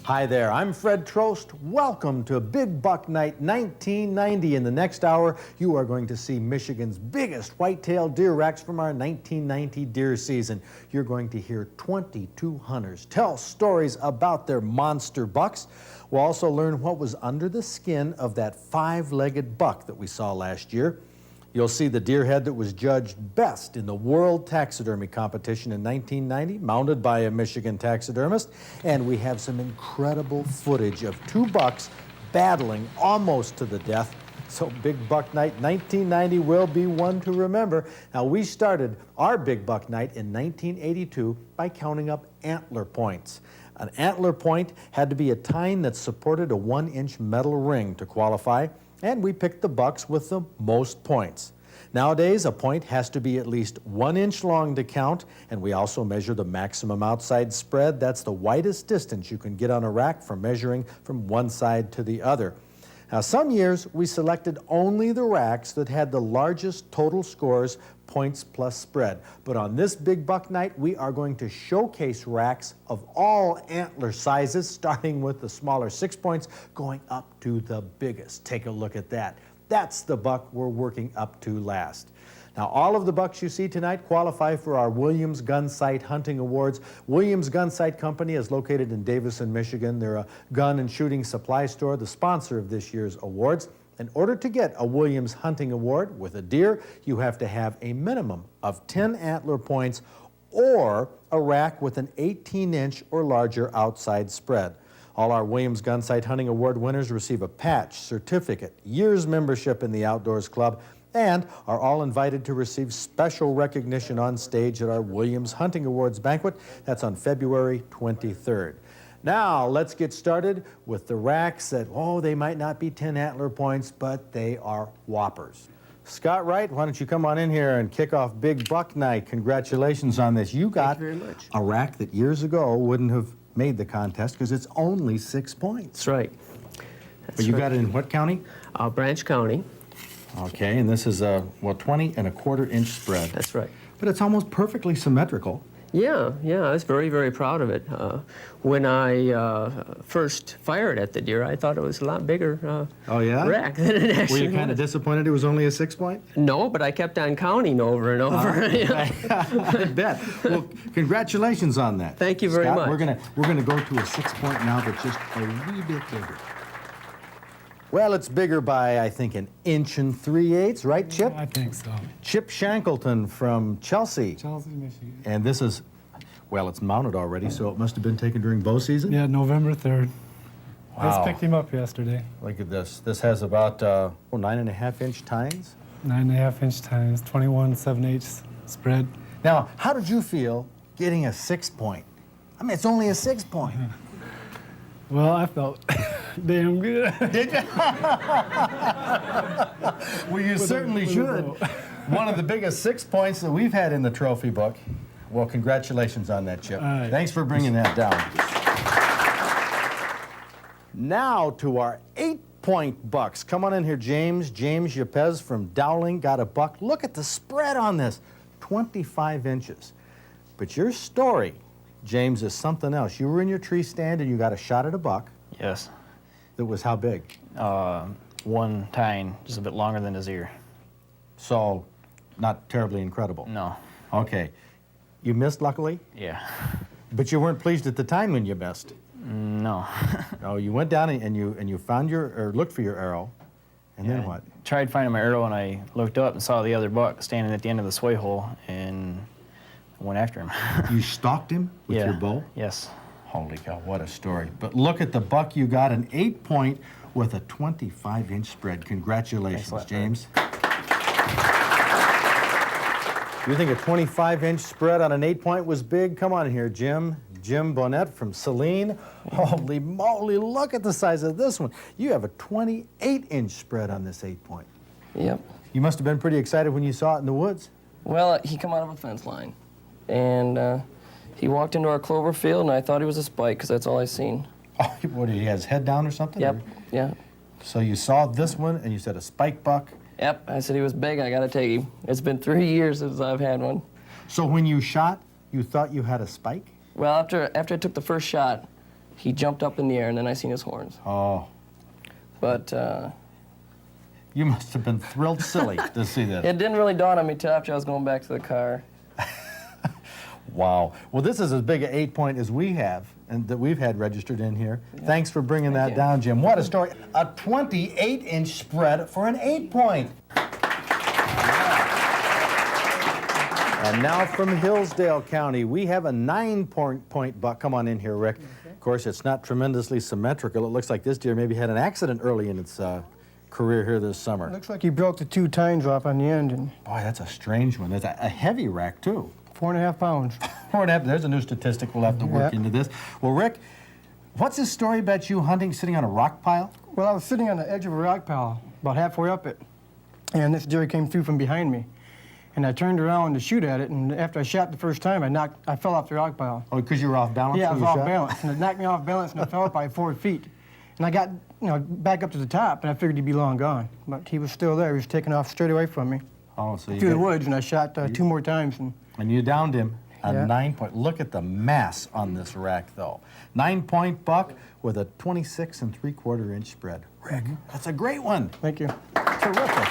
Hi there, I'm Fred Trost. Welcome to Big Buck Night 1990. In the next hour, you are going to see Michigan's biggest white-tailed deer racks from our 1990 deer season. You're going to hear 22 hunters tell stories about their monster bucks. We'll also learn what was under the skin of that five-legged buck that we saw last year. You'll see the deer head that was judged best in the World Taxidermy Competition in 1990, mounted by a Michigan taxidermist. And we have some incredible footage of two bucks battling almost to the death. So Big Buck Night 1990 will be one to remember. Now, we started our Big Buck Night in 1982 by counting up antler points. An antler point had to be a tine that supported a 1-inch metal ring to qualify. And we picked the bucks with the most points. Nowadays, a point has to be at least 1 inch long to count, and we also measure the maximum outside spread. That's the widest distance you can get on a rack for measuring from one side to the other. Now, some years we selected only the racks that had the largest total scores, points plus spread. But on this Big Buck Night, we are going to showcase racks of all antler sizes, starting with the smaller 6 points, going up to the biggest. Take a look at that. That's the buck we're working up to last. Now, all of the bucks you see tonight qualify for our Williams Gun Sight Hunting Awards. Williams Gun Sight Company is located in Davison, Michigan. They're a gun and shooting supply store, the sponsor of this year's awards. In order to get a Williams Hunting Award with a deer, you have to have a minimum of 10 antler points or a rack with an 18-inch or larger outside spread. All our Williams Gun Sight Hunting Award winners receive a patch, certificate, year's membership in the Outdoors Club, and are all invited to receive special recognition on stage at our Williams Hunting Awards banquet. That's on February 23rd. Now, let's get started with the racks that, they might not be 10 antler points, but they are whoppers. Scott Wright, why don't you come on in here and kick off Big Buck Night. Congratulations on this. You got a rack that years ago wouldn't have made the contest because it's only 6 points. That's right. But you got it in what county? Branch County. Okay, and this is a, 20 and a quarter inch spread. That's right. But it's almost perfectly symmetrical. Yeah, I was very, very proud of it. When I first fired at the deer, I thought it was a lot bigger rack than it actually was. Were you kind of disappointed it was only a 6 point? No, but I kept on counting over and over. I bet. Well, congratulations on that. Thank you very Scott, much. We're gonna go to a 6 point now, but just a wee bit bigger. Well, it's bigger by, I think, 1 3/8, right, Chip? I think so. Chip Shankleton from Chelsea. Chelsea, Michigan. And this is, it's mounted already, so it must have been taken during bow season? Yeah, November 3rd. I Wow. just picked him up yesterday. Look at this. This has about 9.5 inch tines. 9.5 inch tines, 21 7/8 spread. Now, how did you feel getting a 6 point? I mean, it's only a 6 point. Well, I felt damn good. Did you? Well, you certainly should. One of the biggest 6 points that we've had in the trophy book. Well, congratulations on that, Chip. Right. Thanks for bringing that down. Now to our 8-point bucks. Come on in here, James. James Ypez from Dowling got a buck. Look at the spread on this, 25 inches. But your story, James, is something else. You were in your tree stand and you got a shot at a buck. Yes. That was how big? One tine, just a bit longer than his ear. So, not terribly incredible. No. Okay. You missed, luckily? Yeah. But you weren't pleased at the time when you missed. No. No, you went down and you found or looked for your arrow, and then what? Tried finding my arrow, and I looked up and saw the other buck standing at the end of the sway hole, and went after him. You stalked him with your bow? Yes. Holy cow, what a story. But look at the buck you got, an 8 point with a 25 inch spread. Congratulations, James. You think a 25 inch spread on an 8 point was big? Come on here, Jim. Jim Bonnett from Saline. Holy moly, look at the size of this one. You have a 28 inch spread on this 8 point. Yep. You must have been pretty excited when you saw it in the woods. Well, he come out of a fence line, and he walked into our clover field, and I thought he was a spike, because that's all I seen. Oh, what, did he have his head down or something? Yep, Or? yeah. So you saw this one, and you said a spike buck. Yep, I said he was big, I gotta take him. It's been 3 years since I've had one. So when you shot, you thought you had a spike? Well, after I took the first shot, he jumped up in the air, and then I seen his horns. Oh. But You must have been thrilled silly to see this. it didn't really dawn on me till after I was going back to the car. Wow. Well, this is as big an 8-point as we have, and that we've had registered in here. Yeah. Thanks for bringing that down, Jim. What a story. A 28-inch spread for an 8-point. And now from Hillsdale County, we have a 9-point buck. Come on in here, Rick. Okay. Of course, it's not tremendously symmetrical. It looks like this deer maybe had an accident early in its career here this summer. Looks like he broke the 2 tines off on the end. And boy, that's a strange one. That's a heavy rack, too. 4.5 pounds. 4.5. There's a new statistic we'll have to work into this. Well, Rick, what's this story about you hunting sitting on a rock pile? Well, I was sitting on the edge of a rock pile, about halfway up it, and this deer came through from behind me. And I turned around to shoot at it, and after I shot the first time, I fell off the rock pile. Oh, because you were off balance? Yeah, I was off shot? balance, and it knocked me off balance, and I fell up by 4 feet. And I got, back up to the top, and I figured he'd be long gone. But he was still there. He was taking off straight away from me. Oh, so you through the woods, and I shot 2 more times. And you downed him. A 9-point. Look at the mass on this rack, though. 9-point buck with a 26 3/4-inch spread. Rick, that's a great one. Thank you. Terrific.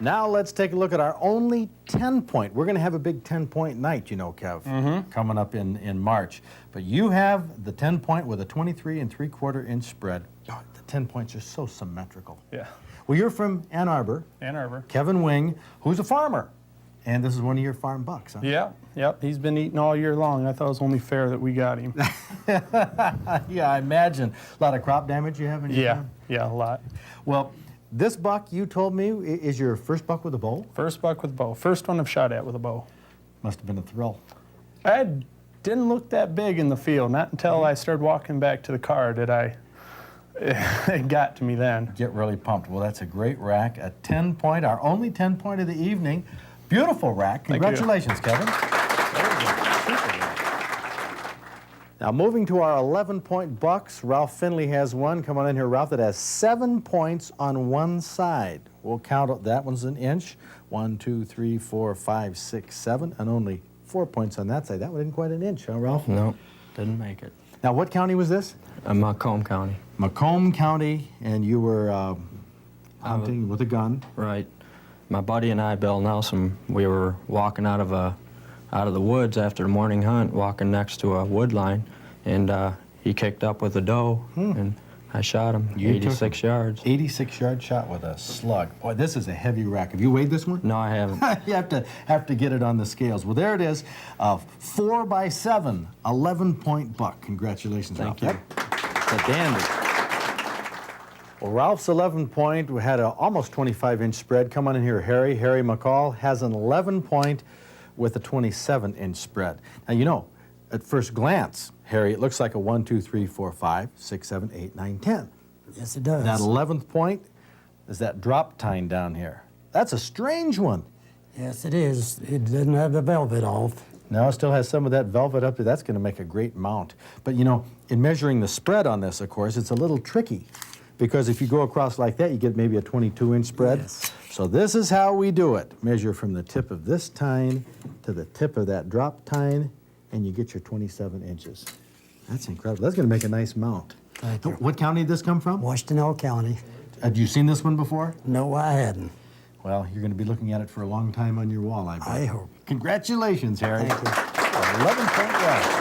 Now let's take a look at our only 10-point. We're going to have a big 10-point night, you know, Kev, coming up in March. But you have the 10-point with a 23 3/4-inch spread. Oh, the 10 points are so symmetrical. Yeah. Well, you're from Ann Arbor. Ann Arbor. Kevin Wing, who's a farmer. And this is one of your farm bucks, huh? Yeah, yep. He's been eating all year long. I thought it was only fair that we got him. Yeah, I imagine. A lot of crop damage you have in your farm? Yeah, a lot. Well, this buck, you told me, is your first buck with a bow? First buck with a bow. First one I've shot at with a bow. Must have been a thrill. I didn't look that big in the field. Not until I started walking back to the car did it got to me then. Get really pumped. Well, that's a great rack. A 10-point, our only 10-point of the evening. Beautiful rack. Congratulations, Kevin. Now, moving to our 11-point bucks, Ralph Finley has one. Come on in here, Ralph, that has 7 points on one side. We'll count it. That one's an inch. 1, 2, 3, 4, 5, 6, 7, and only 4 points on that side. That one isn't quite an inch, huh, Ralph? No, didn't make it. Now, what county was this? Macomb County. Macomb County, and you were hunting with a gun. Right. My buddy and I, Bill Nelson, we were walking out of the woods after the morning hunt, walking next to a wood line, and he kicked up with a doe, and I shot him 86 yards. 86-yard shot with a slug. Boy, this is a heavy rack. Have you weighed this one? No, I haven't. You have to get it on the scales. Well, there it is, 4x7, 11-point buck. Congratulations, Ralph. Thank you. It's a dandy. Well, Ralph's 11-point had an almost 25-inch spread. Come on in here, Harry. Harry McCall has an 11-point with a 27-inch spread. Now, you know, at first glance, Harry, it looks like a 1, 2, 3, 4, 5, 6, 7, 8, 9, 10. Yes, it does. That 11th point is that drop tine down here. That's a strange one. Yes, it is. It doesn't have the velvet off. No, it still has some of that velvet up there. That's going to make a great mount. But, you know, in measuring the spread on this, of course, it's a little tricky. Because if you go across like that, you get maybe a 22-inch spread. Yes. So this is how we do it. Measure from the tip of this tine to the tip of that drop tine, and you get your 27 inches. That's incredible. That's going to make a nice mount. Thank you. What county did this come from? Washington County. Had you seen this one before? No, I hadn't. Well, you're going to be looking at it for a long time on your wall, I bet. I hope. Congratulations, Harry. Thank you. 11-point rack.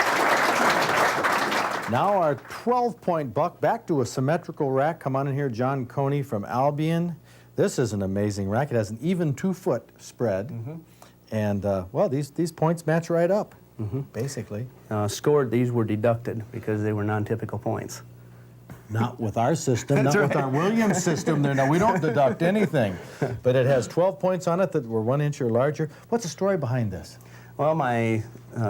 Now our 12-point buck, back to a symmetrical rack. Come on in here, John Coney from Albion. This is an amazing rack. It has an even 2-foot spread. And, well, these points match right up, basically. Scored, these were deducted because they were non-typical points. Not with our system, not with our Williams system there. Now, we don't deduct anything. But it has 12 points on it that were 1 inch or larger. What's the story behind this? Well, my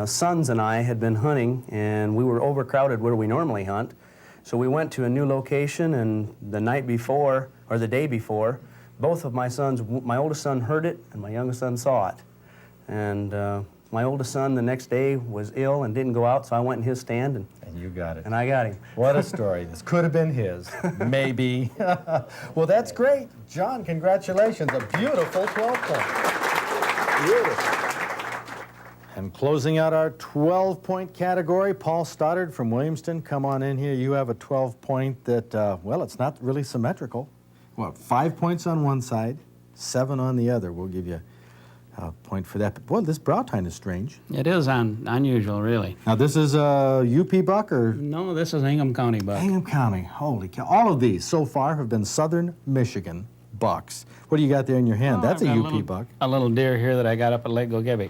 sons and I had been hunting, and we were overcrowded where we normally hunt. So we went to a new location, and the night before, or the day before, both of my sons, my oldest son heard it, and my youngest son saw it. And my oldest son the next day was ill and didn't go out, so I went in his stand, and you got it. And I got him. What a story. This could have been his, maybe. Well, that's great. John, congratulations. A beautiful 12-point. Beautiful. And closing out our 12-point category, Paul Stoddard from Williamston, come on in here. You have a 12-point that, well, it's not really symmetrical. What, 5 points on one side, 7 on the other. We'll give you a point for that. But, boy, this brow tine is strange. It is unusual, really. Now, this is a UP buck or? No, this is Ingham County buck. Ingham County, holy cow. All of these so far have been southern Michigan bucks. What do you got there in your hand? That's a UP buck. A little deer here that I got up at Lake Gilgibic.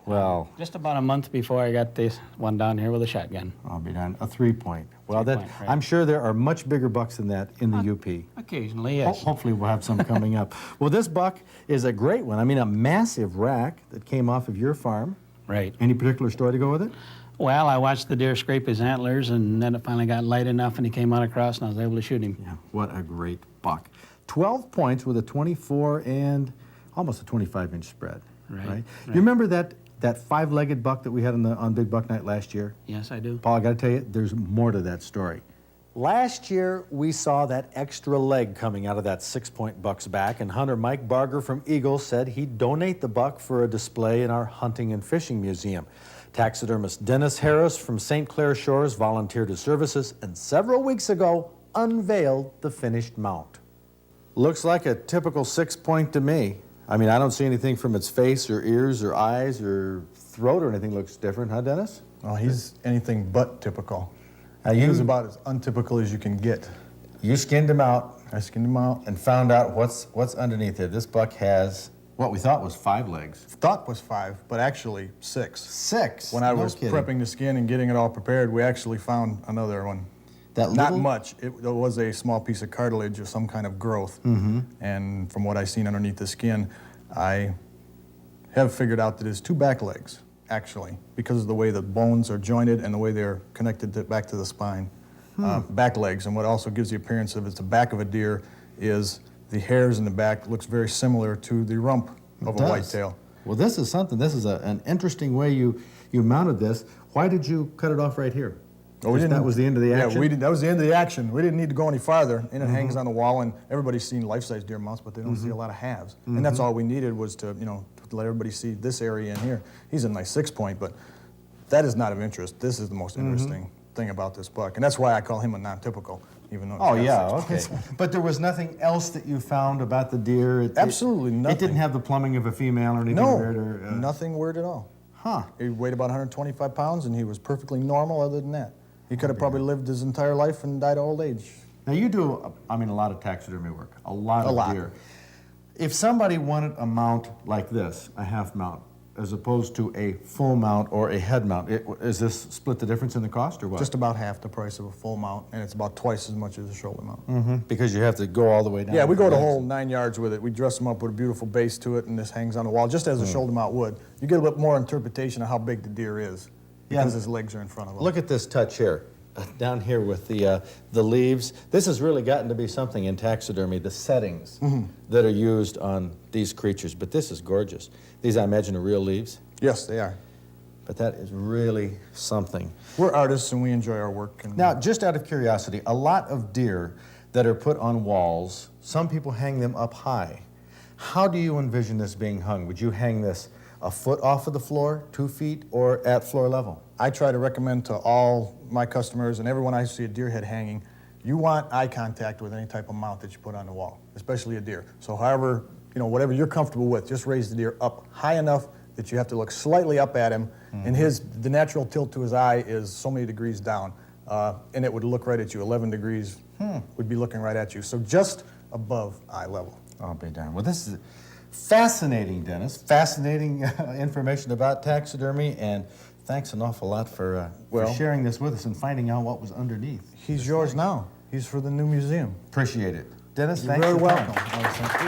Well, just about a month before I got this one down here with a shotgun. I'll be darned. A 3-point. Well, Right. I'm sure there are much bigger bucks than that in the UP. Occasionally, yes. Hopefully we'll have some coming up. Well, this buck is a great one. I mean, a massive rack that came off of your farm. Right. Any particular story to go with it? Well, I watched the deer scrape his antlers, and then it finally got light enough, and he came out across, and I was able to shoot him. Yeah, what a great buck. 12 points with a 24 and almost a 25-inch spread. Right. You remember that 5-legged buck that we had on Big Buck Night last year? Yes, I do. Paul, I got to tell you, there's more to that story. Last year, we saw that extra leg coming out of that 6-point buck's back, and hunter Mike Barger from Eagle said he'd donate the buck for a display in our hunting and fishing museum. Taxidermist Dennis Harris from St. Clair Shores volunteered his services, and several weeks ago, unveiled the finished mount. Looks like a typical 6-point to me. I mean, I don't see anything from its face or ears or eyes or throat or anything looks different, huh, Dennis? Well, he's anything but typical. He's about as untypical as you can get. You skinned him out. I skinned him out. And found out what's underneath it. This buck has what we thought was 5 legs. Thought was 5, but actually 6. 6? When I was prepping the skin and getting it all prepared, we actually found another one. Not much. It was a small piece of cartilage of some kind of growth. Mm-hmm. And from what I've seen underneath the skin, I have figured out that it's 2 back legs, actually, because of the way the bones are jointed and the way they're connected back to the spine. Back legs. And what also gives the appearance of it's the back of a deer is the hairs in the back looks very similar to the rump of a whitetail. Well, this is something. This is an interesting way you mounted this. Why did you cut it off right here? Oh, that was the end of the action? Yeah, that was the end of the action. We didn't need to go any farther, and it hangs on the wall, and everybody's seen life-size deer mounts, but they don't see a lot of halves. And that's all we needed was to, to let everybody see this area in here. He's a nice 6-point, but that is not of interest. This is the most interesting thing about this buck, and that's why I call him a non-typical, even though it's okay. But there was nothing else that you found about the deer? Absolutely nothing. It didn't have the plumbing of a female or anything weird? No, nothing weird at all. Huh. He weighed about 125 pounds, and he was perfectly normal other than that. He could have probably lived his entire life and died of old age. Now you do, a lot of taxidermy work, a lot of deer. If somebody wanted a mount like this, a half mount, as opposed to a full mount or a head mount, is this split the difference in the cost or what? Just about half the price of a full mount, and it's about twice as much as a shoulder mount. Because you have to go all the way down. Yeah, we go the whole 9 yards with it. We dress them up with a beautiful base to it, and this hangs on the wall, just as a shoulder mount would. You get a bit more interpretation of how big the deer is, because his legs are in front of him. Look at this touch here. Down here with the leaves. This has really gotten to be something in taxidermy, the settings that are used on these creatures. But this is gorgeous. These, I imagine, are real leaves? Yes, they are. But that is really something. We're artists and we enjoy our work. And now, just out of curiosity, a lot of deer that are put on walls, some people hang them up high. How do you envision this being hung? Would you hang this a foot off of the floor, 2 feet, or at floor level? I try to recommend to all my customers and everyone I see a deer head hanging, you want eye contact with any type of mount that you put on the wall, especially a deer. So however, whatever you're comfortable with, just raise the deer up high enough that you have to look slightly up at him, and the natural tilt to his eye is so many degrees down, and it would look right at you. 11 degrees would be looking right at you. So just above eye level. I'll be darned. Well, this is fascinating, Dennis. Fascinating information about taxidermy, and thanks an awful lot for sharing this with us and finding out what was underneath. He's yours now. He's for the new museum. Appreciate it. Dennis, You're thanks very for welcome. Thank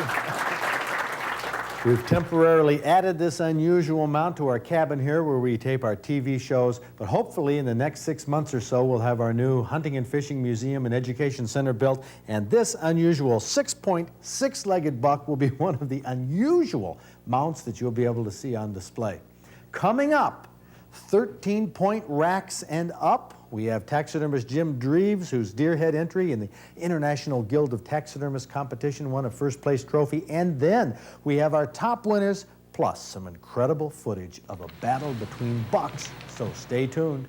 you. We've temporarily added this unusual mount to our cabin here where we tape our TV shows, but hopefully in the next 6 months or so we'll have our new Hunting and Fishing Museum and Education Center built, and this unusual 6-point, 6-legged buck will be one of the unusual mounts that you'll be able to see on display. Coming up, 13-point racks and up. We have taxidermist Jim Dreves, whose deer head entry in the International Guild of Taxidermists competition won a first-place trophy. And then we have our top winners plus some incredible footage of a battle between bucks, so stay tuned.